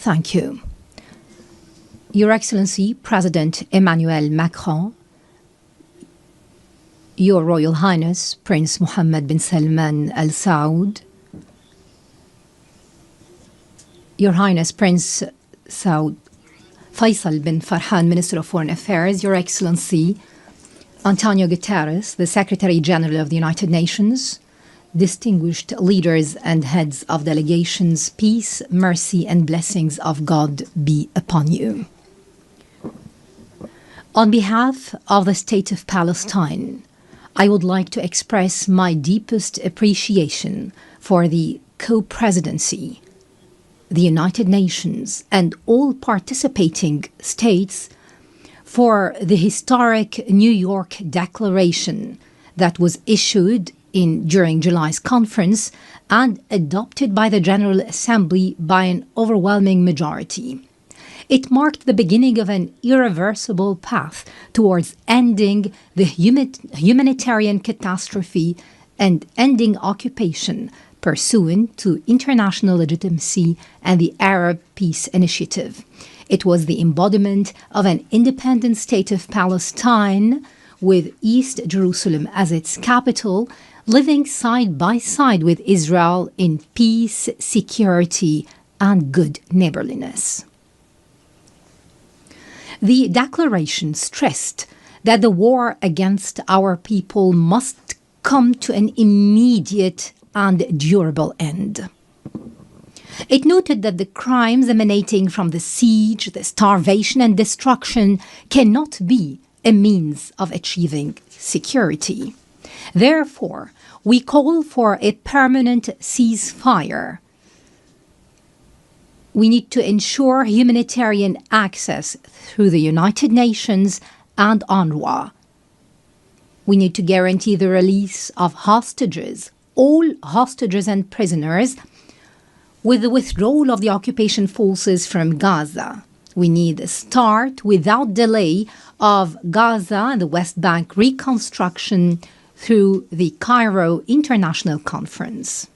Thank you. Your Excellency, President Emmanuel Macron, Your Royal Highness, Prince Mohammed bin Salman Al Saud, Your Highness, Prince Saud Faisal bin Farhan, Minister of Foreign Affairs, Your Excellency, Antonio Guterres, the Secretary General of the United Nations, distinguished leaders and heads of delegations, peace, mercy, and blessings of God be upon you. On behalf of the State of Palestine, I would like to express my deepest appreciation for the co-presidency, the United Nations, and all participating states for the historic New York Declaration that was issued during July's conference and adopted by the General Assembly by an overwhelming majority. It marked the beginning of an irreversible path towards ending the humanitarian catastrophe and ending occupation pursuant to international legitimacy and the Arab Peace Initiative. It was the embodiment of an independent state of Palestine with East Jerusalem as its capital, living side by side with Israel in peace, security, and good neighborliness. The declaration stressed that the war against our people must come to an immediate and durable end. It noted that the crimes emanating from the siege, the starvation, and destruction cannot be a means of achieving security. Therefore, we call for a permanent ceasefire. We need to ensure humanitarian access through the United Nations and UNRWA. We need to guarantee the release of hostages, all hostages and prisoners, with the withdrawal of the occupation forces from Gaza. We need a start without delay of Gaza and the West Bank reconstruction through the Cairo International Conference.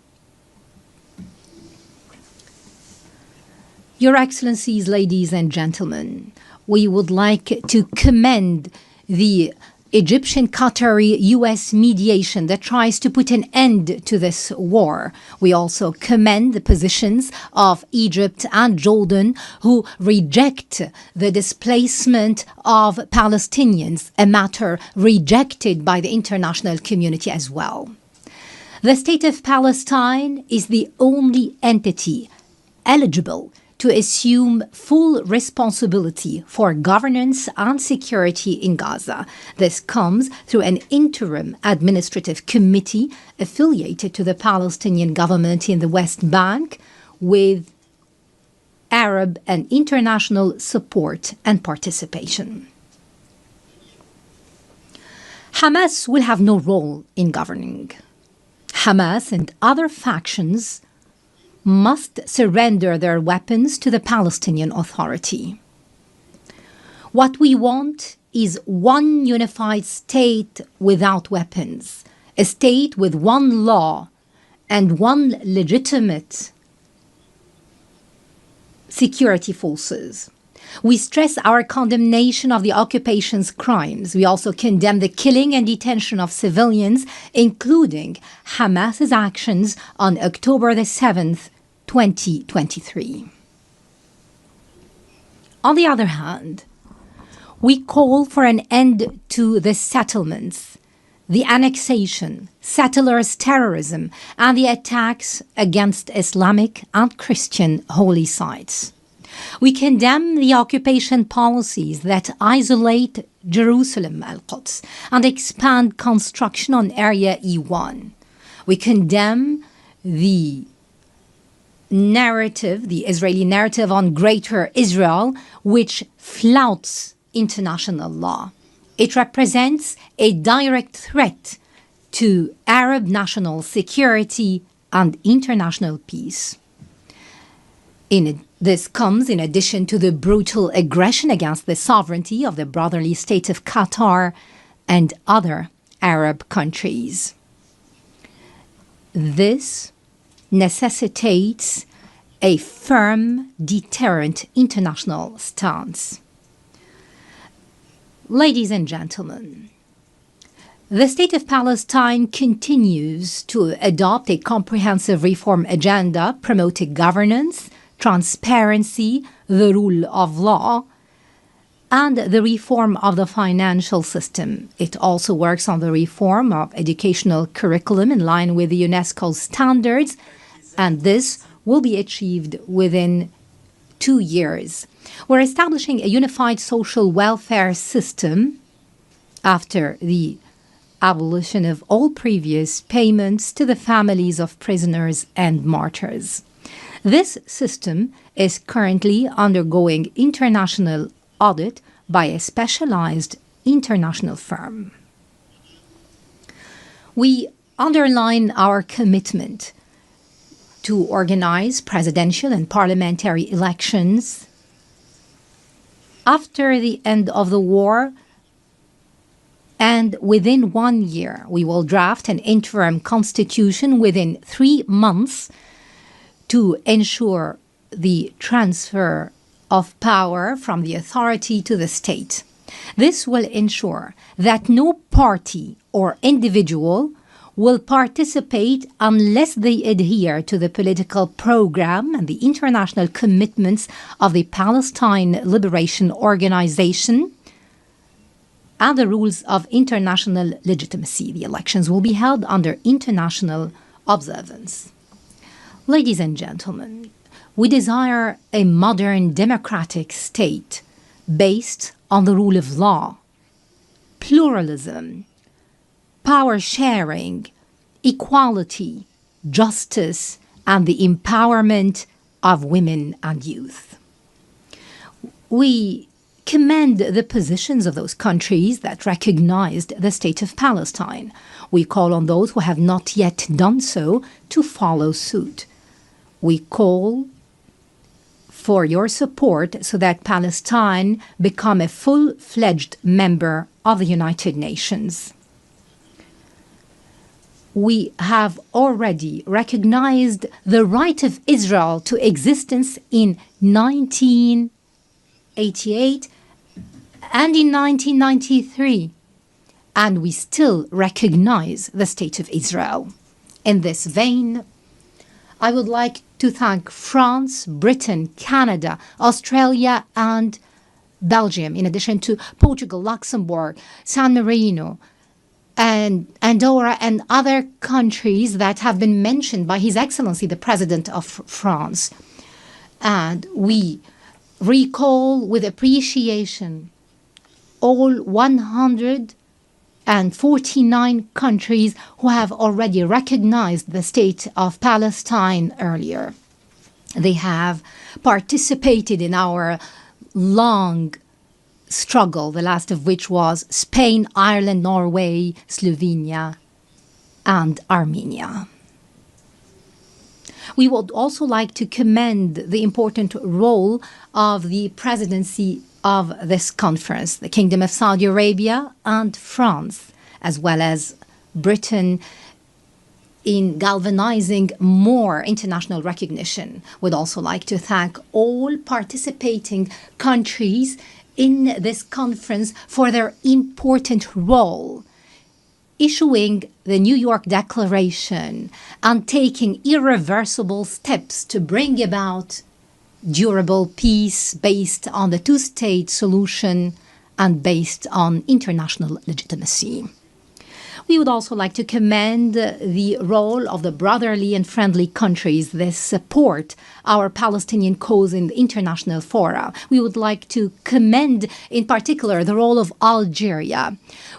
Your Excellencies, ladies and gentlemen, we would like to commend the Egyptian-Qatari-US mediation that tries to put an end to this war. We also commend the positions of Egypt and Jordan, who reject the displacement of Palestinians, a matter rejected by the international community as well. The State of Palestine is the only entity eligible to assume full responsibility for governance and security in Gaza. This comes through an interim administrative committee affiliated to the Palestinian government in the West Bank with Arab and international support and participation. Hamas will have no role in governing. Hamas and other factions must surrender their weapons to the Palestinian Authority. What we want is one unified state without weapons, a state with one law and one legitimate security forces. We stress our condemnation of the occupation's crimes. We also condemn the killing and detention of civilians, including Hamas's actions on October the 7th, 2023. On the other hand, we call for an end to the settlements, the annexation, settlers' terrorism, and the attacks against Islamic and Christian holy sites. We condemn the occupation policies that isolate Jerusalem, Al-Quds, and expand construction on Area E1. We condemn the Israeli narrative on Greater Israel, which flouts international law. It represents a direct threat to Arab national security and international peace. This comes in addition to the brutal aggression against the sovereignty of the brotherly state of Qatar and other Arab countries. This necessitates a firm, deterrent international stance. Ladies and gentlemen, the State of Palestine continues to adopt a comprehensive reform agenda promoting governance, transparency, the rule of law, and the reform of the financial system. It also works on the reform of educational curriculum in line with the UNESCO standards, and this will be achieved within 2 years. We're establishing a unified social welfare system after the abolition of all previous payments to the families of prisoners and martyrs. This system is currently undergoing international audit by a specialized international firm. We underline our commitment to organize presidential and parliamentary elections after the end of the war, and within 1 year. We will draft an interim constitution within 3 months to ensure the transfer of power from the authority to the state. This will ensure that no party or individual will participate unless they adhere to the political program and the international commitments of the Palestine Liberation Organization and the rules of international legitimacy. The elections will be held under international observance. Ladies and gentlemen, we desire a modern democratic state based on the rule of law, pluralism, power sharing, equality, justice, and the empowerment of women and youth. We commend the positions of those countries that recognized the State of Palestine. We call on those who have not yet done so to follow suit. We call for your support so that Palestine become a full-fledged member of the United Nations. We have already recognized the right of Israel to existence in 1988 and in 1993, and we still recognize the State of Israel. In this vein, I would like to thank France, Britain, Canada, Australia, and Belgium, in addition to Portugal, Luxembourg, San Marino, and Andorra, and other countries that have been mentioned by His Excellency, the President of France. And we recall with appreciation all 149 countries who have already recognized the State of Palestine earlier. They have participated in our long struggle, the last of which was Spain, Ireland, Norway, Slovenia, and Armenia. We would also like to commend the important role of the presidency of this conference, the Kingdom of Saudi Arabia and France, as well as Britain, in galvanizing more international recognition. We'd also like to thank all participating countries in this conference for their important role, issuing the New York Declaration and taking irreversible steps to bring about durable peace based on the two-state solution and based on international legitimacy. We would also like to commend the role of the brotherly and friendly countries that support our Palestinian cause in the international fora. We would like to commend, in particular, the role of Algeria,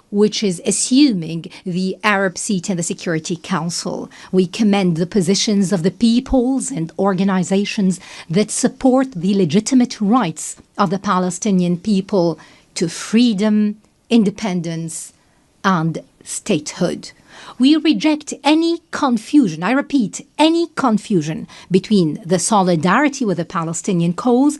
which is assuming the Arab seat in the Security Council. We commend the positions of the peoples and organizations that support the legitimate rights of the Palestinian people to freedom, independence, and statehood. We reject any confusion, I repeat, any confusion between the solidarity with the Palestinian cause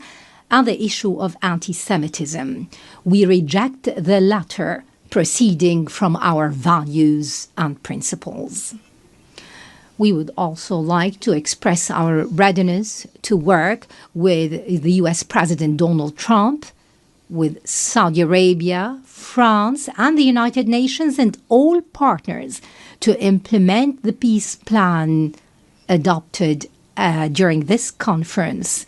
and the issue of anti-Semitism. We reject the latter, proceeding from our values and principles. We would also like to express our readiness to work with the US President Donald Trump, with Saudi Arabia, France, and the United Nations and all partners to implement the peace plan adopted during this conference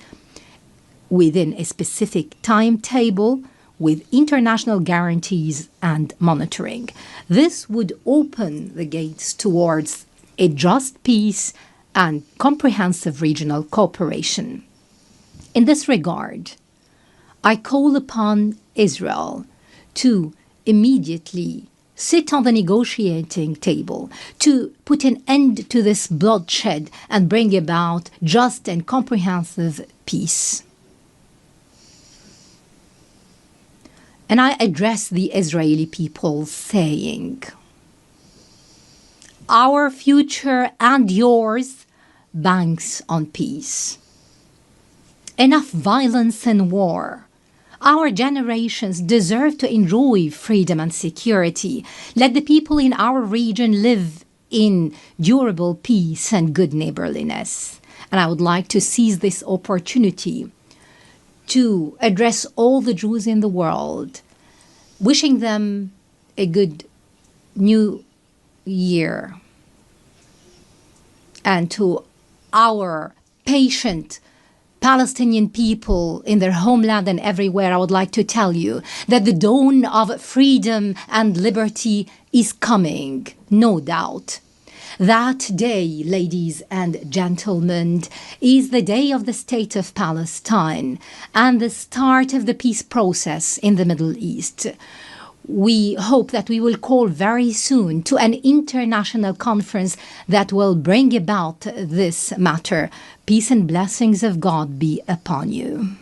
within a specific timetable with international guarantees and monitoring. This would open the gates towards a just peace and comprehensive regional cooperation. In this regard, I call upon Israel to immediately sit on the negotiating table, to put an end to this bloodshed and bring about just and comprehensive peace. And I address the Israeli people saying, our future and yours banks on peace. Enough violence and war. Our generations deserve to enjoy freedom and security. Let the people in our region live in durable peace and good neighborliness. And I would like to seize this opportunity to address all the Jews in the world, wishing them a good new year. And to our patient Palestinian people in their homeland and everywhere, I would like to tell you that the dawn of freedom and liberty is coming, no doubt. That day, ladies and gentlemen, is the day of the State of Palestine and the start of the peace process in the Middle East. We hope that we will call very soon to an international conference that will bring about this matter. Peace and blessings of God be upon you.